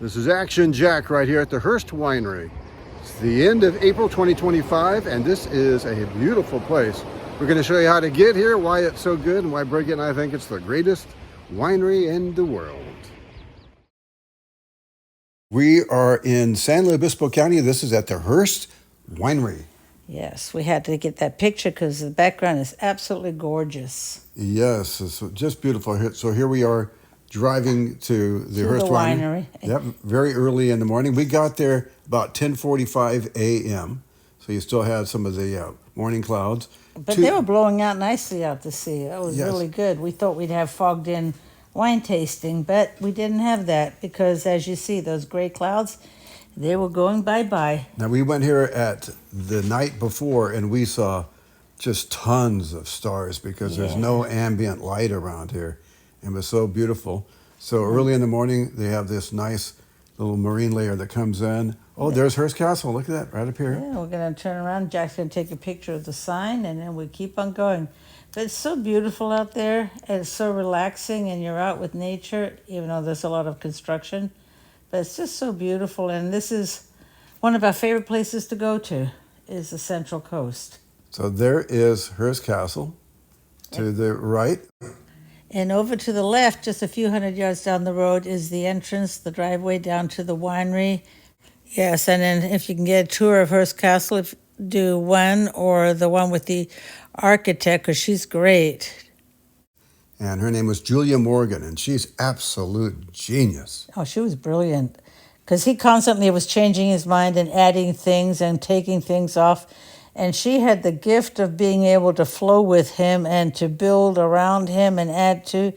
This is Action Jack right here at the Hearst Winery. It's the end of April 2025, and this is a beautiful place. We're going to show you how to get here, why it's so good, and why Bridget and I think it's the greatest winery in the world. We are in San Luis Obispo County. This is at the Hearst Winery. Yes, we had to get that picture because the background is absolutely gorgeous. Yes, it's just beautiful. So here we are driving to the Hearst Winery. Yep, very early in the morning. We got there about 10:45 a.m., so you still had some of the morning clouds. But they were blowing out nicely out to sea. That was really good. We thought we'd have fogged in wine tasting, but we didn't have that because, as you see, those gray clouds, they were going bye-bye. Now, we went here at the night before, and we saw just tons of stars because there's no ambient light around here. It was so beautiful. So early in the morning, they have this nice little marine layer that comes in. Oh, there's Hearst Castle. Look at that, right up here. Yeah, we're going to turn around. Jack's going to take a picture of the sign, and then we keep on going. But it's so beautiful out there. And it's so relaxing, and you're out with nature, even though there's a lot of construction. But it's just so beautiful, and this is one of our favorite places to go to, is the Central Coast. So there is Hearst Castle to the right. And over to the left, just a few hundred yards down the road, is the entrance, the driveway down to the winery. Yes, and then if you can get a tour of Hearst Castle, do one or the one with the architect, because she's great. And her name was Julia Morgan, and she's absolute genius. Oh, she was brilliant, because he constantly was changing his mind and adding things and taking things off. And she had the gift of being able to flow with him and to build around him and add to.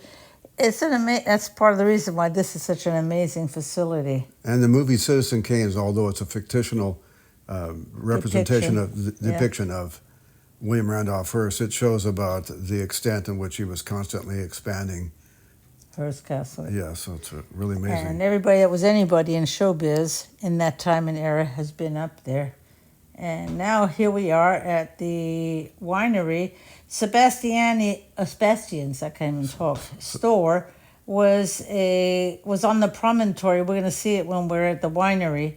That's part of the reason why this is such an amazing facility. And the movie Citizen Kane, although it's a fictional depiction of William Randolph Hearst, it shows about the extent in which he was constantly expanding Hearst Castle. Yeah, so it's really amazing. And everybody that was anybody in showbiz in that time and era has been up there. And now here we are at the winery. Sebastian's, I can't even talk, store was on the promontory. We're going to see it when we're at the winery.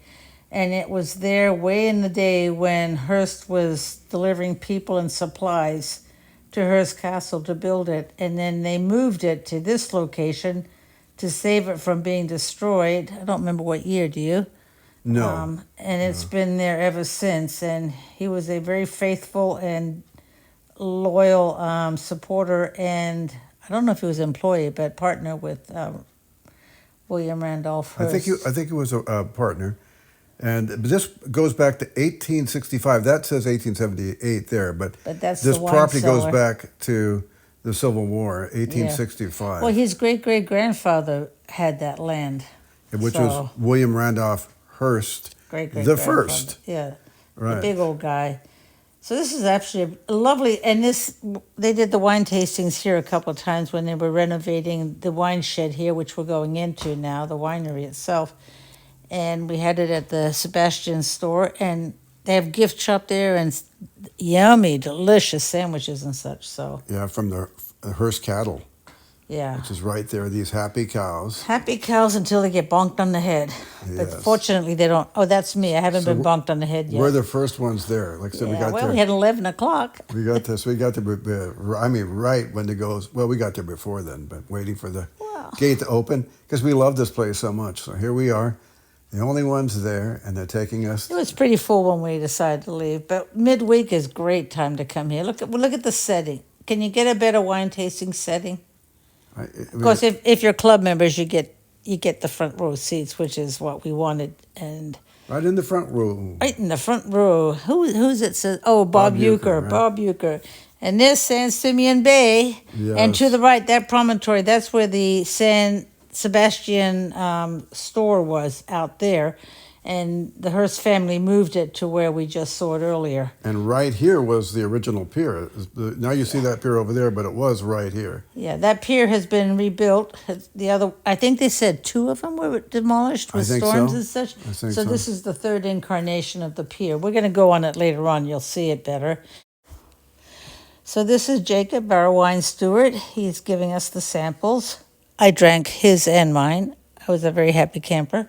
And it was there way in the day when Hearst was delivering people and supplies to Hearst Castle to build it. And then they moved it to this location to save it from being destroyed. I don't remember what year, do you? No. And it's been there ever since. And he was a very faithful and loyal supporter, and I don't know if he was an employee, but partner with William Randolph Hearst. I think he was a partner. And this goes back to 1865. That says 1878 there, but that's this the wine property cellar. Goes back to the Civil War, 1865. Well, his great-great-grandfather had that land. Which was William Randolph Hearst, the first. Yeah, right. The big old guy. So this is actually a lovely, and they did the wine tastings here a couple of times when they were renovating the wine shed here, which we're going into now, the winery itself. And we had it at the Sebastian store, and they have gift shop there and yummy, delicious sandwiches and such. So yeah, from the Hearst cattle. Yeah. Which is right there, these happy cows. Happy cows until they get bonked on the head. Yes. But fortunately, they don't. Oh, that's me. I haven't been bonked on the head yet. We're the first ones there. Like I said, we got there. We had 11 o'clock. We got this. We got there, right when it goes. Well, we got there before then, but waiting for the gate to open because we love this place so much. So here we are, the only ones there, and they're taking us. It was pretty full when we decided to leave, but midweek is great time to come here. Look at the setting. Can you get a better wine tasting setting? Of course, if you're club members, you get the front row seats, which is what we wanted, and right in the front row. Right in the front row. Who's it? Says Bob Euchre. Right? Bob Euchre, and there's San Simeon Bay, and to the right, that promontory. That's where the San Sebastian store was out there, and the Hearst family moved it to where we just saw it earlier. And right here was the original pier. Now you see that pier over there, but it was right here. Yeah, that pier has been rebuilt. I think they said 2 of them were demolished with storms and such. I think so this is the 3rd incarnation of the pier. We're going to go on it later on. You'll see it better. So this is Jacob, our wine steward. He's giving us the samples. I drank his and mine. was a very happy camper.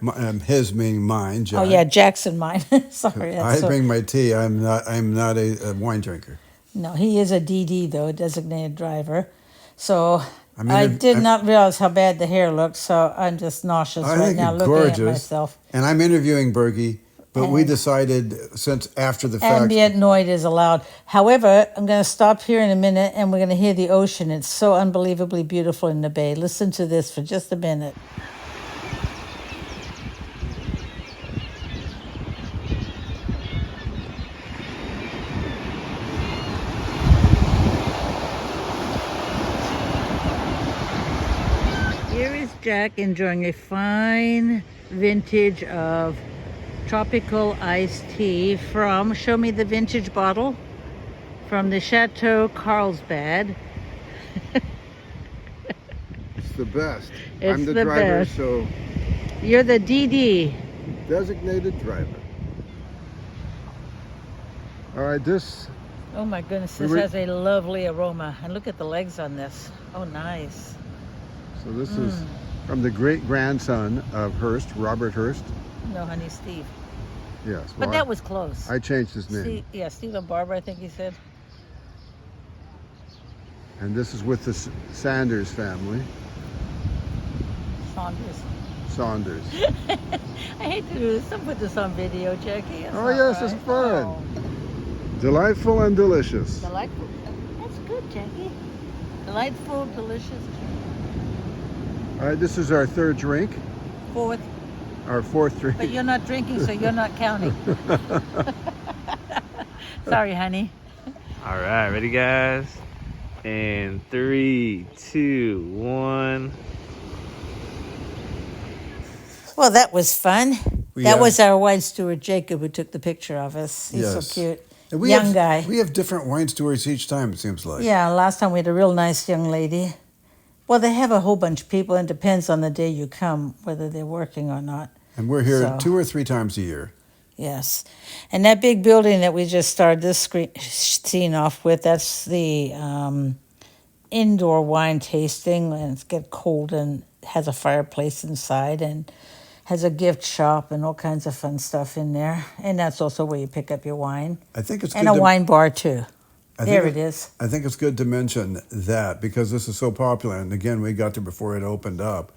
His meaning mine, Jack. Oh yeah, Jackson mine. Sorry. I bring my tea. I'm not a wine drinker. No, he is a DD though, a designated driver. So I I'm did not realize how bad the hair looked, so I'm just nauseous I right think now it's looking gorgeous. at myself. And I'm interviewing Bergie, but we And- decided since after the fact. Ambient noise is allowed. However, I'm going to stop here in a minute and we're going to hear the ocean. It's so unbelievably beautiful in the bay. Listen to this for just a minute. Here is Jack enjoying a fine vintage of tropical iced tea from, show me the vintage bottle, from the Chateau Carlsbad. It's the best. It's I'm the the driver, best. so You're the DD. designated driver. All right, this. Oh my goodness, this has a lovely aroma. And look at the legs on this. Oh, nice. So this is from the great grandson of Hearst, Robert Hearst. No, honey, Steve. Yes. But well, that was close. I changed his name. Steve and Barbara, I think he said. And this is with the Sanders family. Saunders. Saunders. I hate to do this. Don't put this on video, Jackie. That's Oh, not yes, right. it's fun. Oh. Delightful and delicious. Delightful. That's good, Jackie. Delightful, delicious. All right, this is our third drink, Fourth. our fourth drink. But you're not drinking, so you're not counting. Sorry, honey. All right, ready, guys? And 3, 2, 1. Well, that was fun. Yeah. That was our wine steward, Jacob, who took the picture of us. He's Yes. so cute. And Young guy. We have different wine stories each time, it seems like. Yeah, last time we had a real nice young lady. Well, they have a whole bunch of people, and it depends on the day you come, whether they're working or not. And we're here So- 2 or 3 times a year. Yes. And that big building that we just started this scene off with, that's the indoor wine tasting, and it's get cold and has a fireplace inside and has a gift shop and all kinds of fun stuff in there. And that's also where you pick up your wine. I think it's And good a wine bar, too. I There think it is. I think it's good to mention that because this is so popular, and again, we got there before it opened up,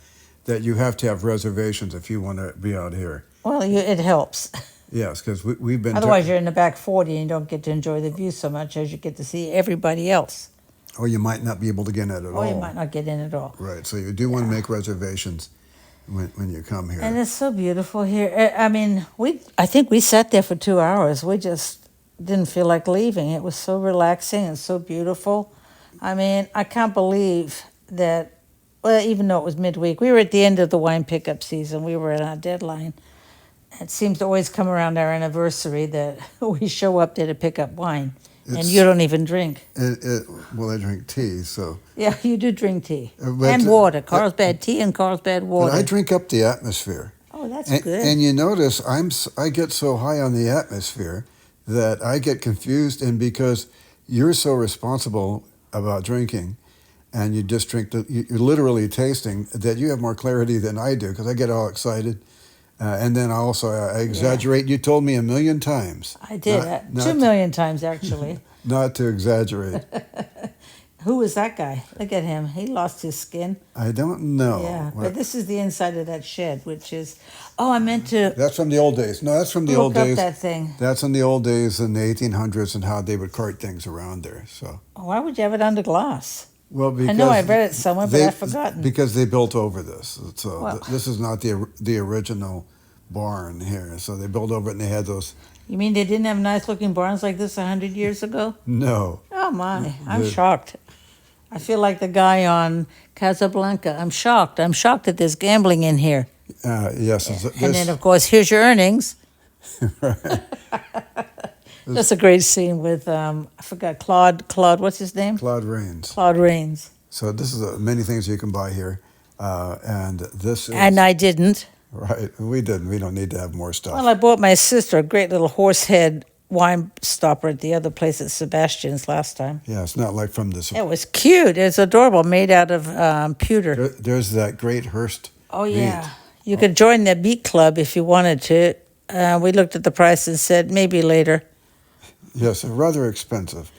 that you have to have reservations if you want to be out here. Well, it helps. Yes, because we've been. Otherwise, you're in the back 40 and you don't get to enjoy the view so much as you get to see everybody else. Or you might not be able to get in at all. Or you might not get in at all. Right, so you do want to make reservations when you come here. And it's so beautiful here. I mean, I think we sat there for 2 hours. We just didn't feel like leaving. It was so relaxing and so beautiful. I mean, I can't believe that, well, even though it was midweek, we were at the end of the wine pickup season. We were at our deadline. It seems to always come around our anniversary that we show up there to pick up wine. And It's- you don't even drink. Well, I drink tea, so. Yeah, you do drink tea. But- And water. Carlsbad tea and Carlsbad But water. I drink up the atmosphere. Oh, that's And, good. and you notice I get so high on the atmosphere that I get confused, and because you're so responsible about drinking, and you just drink, you're literally tasting, that you have more clarity than I do, because I get all excited, and then I exaggerate. You told me 1,000,000 times. I did. Not 2 million times, actually. Not to exaggerate. Who was that guy? Look at him. He lost his skin. I don't know. Yeah, but this is the inside of that shed, which is. Oh, I meant to That's from the old days. No, that's from the old look up days. that thing. That's in the old days in the 1800s and how they would cart things around there. So, Why would you have it under glass? well, because I know I read it somewhere, but they- I've forgotten. Because they built over this. So Well. this is not the original barn here. So they built over it, and they had those. You mean they didn't have nice looking barns like this 100 years ago? No, Oh my, I'm The- shocked. I feel like the guy on Casablanca. I'm shocked. I'm shocked that there's gambling in here. yes. And then, of course, here's your earnings. That's a great scene with, I forgot, Claude, what's his name? Cloud Rains. Claude Rains. So this is many things you can buy here, and this is And I didn't. right. We didn't. We don't need to have more stuff. Well, I bought my sister a great little horsehead wine stopper at the other place at Sebastian's last time. Yeah, it's not like from this. It was cute. It's adorable, made out of pewter. There's that great Hearst. Oh, yeah. meat. You could join the beat club if you wanted to. We looked at the price and said maybe later. Yes, rather expensive.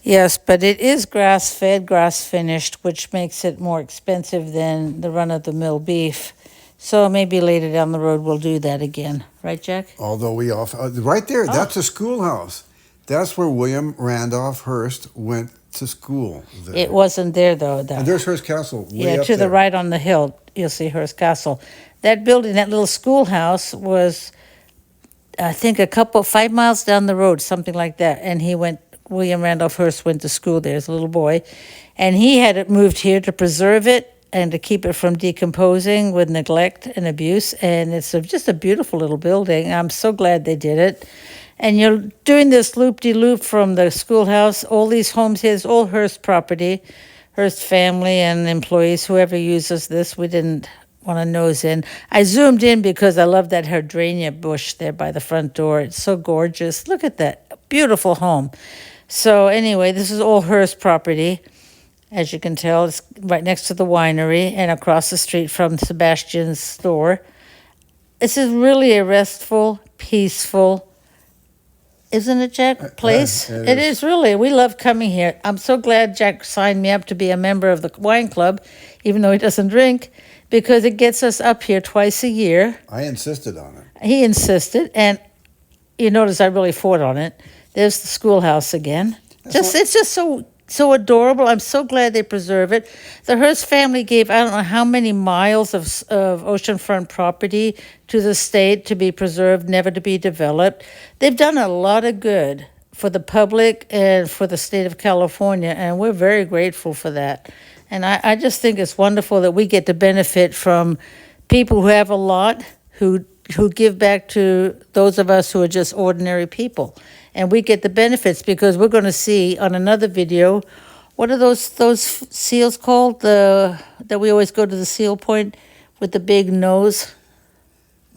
Yes, but it is grass-fed, grass-finished, which makes it more expensive than the run-of-the-mill beef. So maybe later down the road we'll do that again. Right, Jack? Although right there, that's a schoolhouse. That's where William Randolph Hearst went to school. There. It wasn't there, though. And there's Hearst Castle way up to the there. right on the hill, you'll see Hearst Castle. That building, that little schoolhouse was, I think, 5 miles down the road, something like that. And William Randolph Hearst went to school there as a little boy. And he had it moved here to preserve it and to keep it from decomposing with neglect and abuse. And it's just a beautiful little building. I'm so glad they did it. And you're doing this loop-de-loop from the schoolhouse. All these homes here is all Hearst property, Hearst family and employees, whoever uses this. We didn't want to nose in. I zoomed in because I love that hydrangeum bush there by the front door. It's so gorgeous. Look at that beautiful home. So anyway, this is all Hearst property. As you can tell, it's right next to the winery and across the street from Sebastian's store. This is really a restful, peaceful, isn't it, Jack? Place? It is really. We love coming here. I'm so glad Jack signed me up to be a member of the wine club, even though he doesn't drink, because it gets us up here twice a year. I insisted on it. He insisted, and you notice I really fought on it. There's the schoolhouse again. It's just so adorable. I'm so glad they preserve it. The Hearst family gave, I don't know how many miles of oceanfront property to the state to be preserved, never to be developed. They've done a lot of good for the public and for the state of California, and we're very grateful for that. And I just think it's wonderful that we get to benefit from people who have a lot, who give back to those of us who are just ordinary people. And we get the benefits because we're going to see on another video, what are those seals called? That we always go to the seal point with the big nose?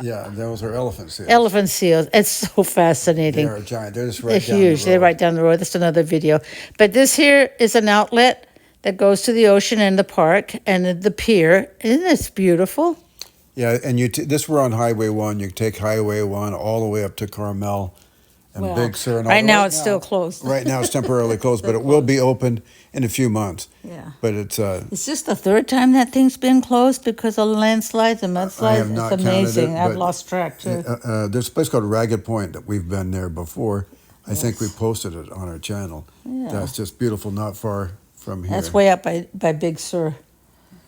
Yeah, those are elephant seals. Elephant seals. It's so fascinating. They are giant. They're just right They're down huge. the road. They're right down the road. That's another video. But this here is an outlet that goes to the ocean and the park and the pier. Isn't this beautiful? Yeah, and we're on Highway 1. You take Highway 1 all the way up to Carmel and Big Sur. And all right now it's still closed. Right now it's temporarily closed, but it will be opened in a few months. Yeah. But it's... Is this the third time that thing's been closed because of landslides and mudslides? I have not it's amazing. counted it, I've lost track too. There's a place called Ragged Point that we've been there before. I think we posted it on our channel. Yeah. That's just beautiful, not far from here. That's way up by Big Sur.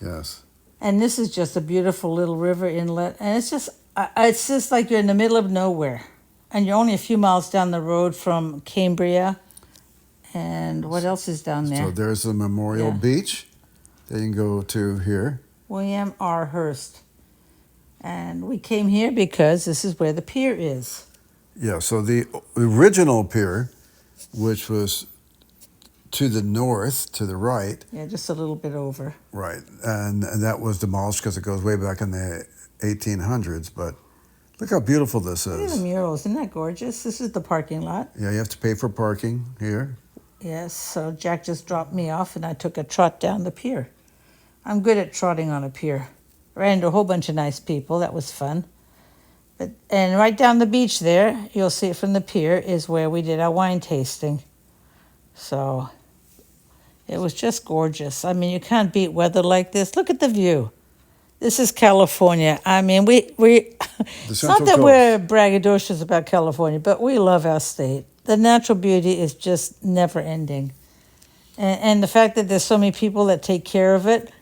Yes. And this is just a beautiful little river inlet. And it's just like you're in the middle of nowhere. And you're only a few miles down the road from Cambria. And what else is down there? So there's the Memorial Beach that you can go to here. William R. Hearst. And we came here because this is where the pier is. Yeah, so the original pier, which was to the north, to the right. Yeah, just a little bit over. Right, and that was demolished because it goes way back in the 1800s. But look how beautiful this Look at the is. murals. Isn't that gorgeous? This is the parking lot. Yeah, you have to pay for parking here. Yes, so Jack just dropped me off and I took a trot down the pier. I'm good at trotting on a pier. Ran into a whole bunch of nice people. That was fun. And right down the beach there, you'll see it from the pier, is where we did our wine tasting. So it was just gorgeous. I mean, you can't beat weather like this. Look at the view. This is California. I mean, it's not that we're braggadocious about California, but we love our state. The natural beauty is just never ending. And the fact that there's so many people that take care of it,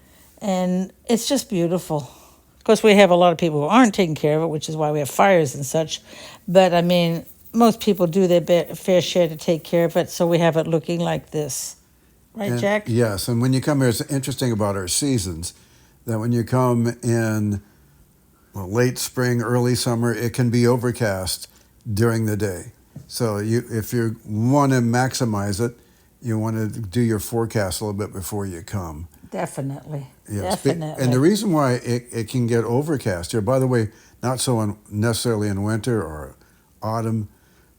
and it's just beautiful. Of course, we have a lot of people who aren't taking care of it, which is why we have fires and such. But, I mean, most people do their fair share to take care of it, so we have it looking like this. Right, Jack? Yes, and when you come here, it's interesting about our seasons, that when you come in late spring, early summer, it can be overcast during the day. So if you want to maximize it, you want to do your forecast a little bit before you come. Definitely. Yes. Definitely. And the reason why it can get overcast here, by the way, not so necessarily in winter or autumn,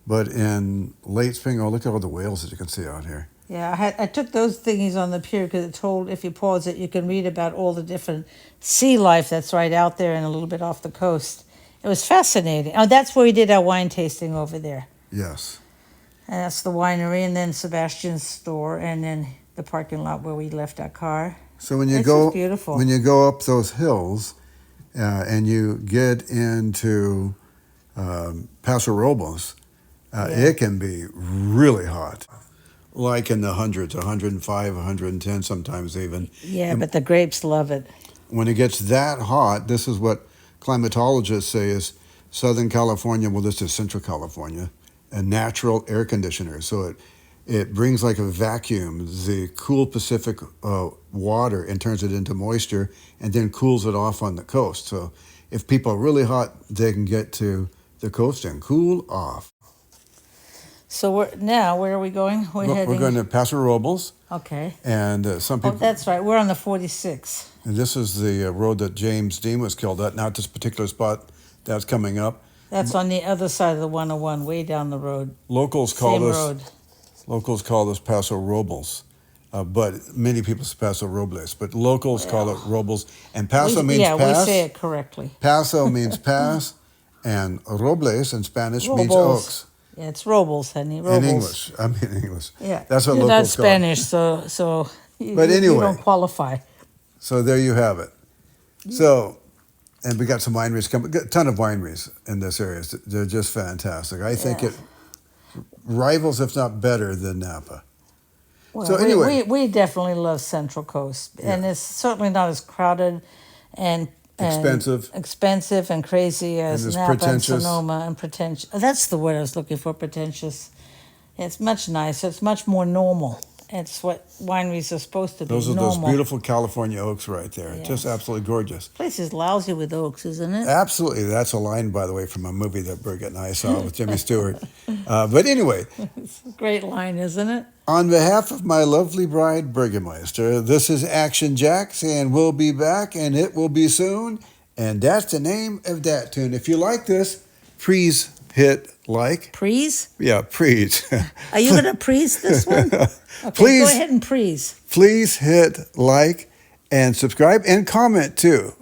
but in late spring. Oh, look at all the whales that you can see out here. Yeah, I took those thingies on the pier because it told if you pause it, you can read about all the different sea life that's right out there and a little bit off the coast. It was fascinating. Oh, that's where we did our wine tasting over there. Yes. And that's the winery, and then Sebastian's store, and then the parking lot where we left our car. So when you It's go just beautiful. when you go up those hills, and you get into Paso Robles, it can be really hot, like in the hundreds, 105, 110, sometimes even. Yeah, And but the grapes love it. when it gets that hot, this is what climatologists say is Southern California, well, this is Central California, a natural air conditioner. So it brings like a vacuum, the cool Pacific water, and turns it into moisture, and then cools it off on the coast. So if people are really hot, they can get to the coast and cool off. So where are we going? We're heading. We're going to Paso Robles, Okay. and some Oh, people. that's right. We're on the 46. And this is the road that James Dean was killed at. Not this particular spot that's coming up. That's on the other side of the 101, way down the road. Locals Same road. call this Paso Robles, but many people say Paso Robles. But locals call it Robles, and Paso means yeah, pass. we say it correctly. Paso means pass, and Robles in Spanish means Robles. oaks. Yeah, it's Robles, honey. Robles. In English, I mean English. Yeah, that's what you're locals not Spanish, so But you anyway. don't qualify. So there you have it. So, and we got some wineries coming. Got a ton of wineries in this area. They're just fantastic. I think it rivals, if not better, than Napa. Well, So anyway. we definitely love Central Coast, and it's certainly not as crowded and expensive and crazy as it's Napa and pretentious. Sonoma and pretentious. That's the word I was looking for. Pretentious. It's much nicer. It's much more normal. It's what wineries are supposed to be. Those are normal. those beautiful California oaks right there. Yes. Just absolutely gorgeous. Place is lousy with oaks, isn't it? Absolutely. That's a line, by the way, from a movie that Birgit and I saw with Jimmy Stewart. But anyway, It's a great line, isn't it? on behalf of my lovely bride, Burgermeister, this is Action Jack saying we'll be back and it will be soon. And that's the name of that tune. If you like this, please hit like. Prees? Yeah, please. Are you going to prees this one? Okay, Please. go ahead and prees. Please hit like and subscribe and comment too.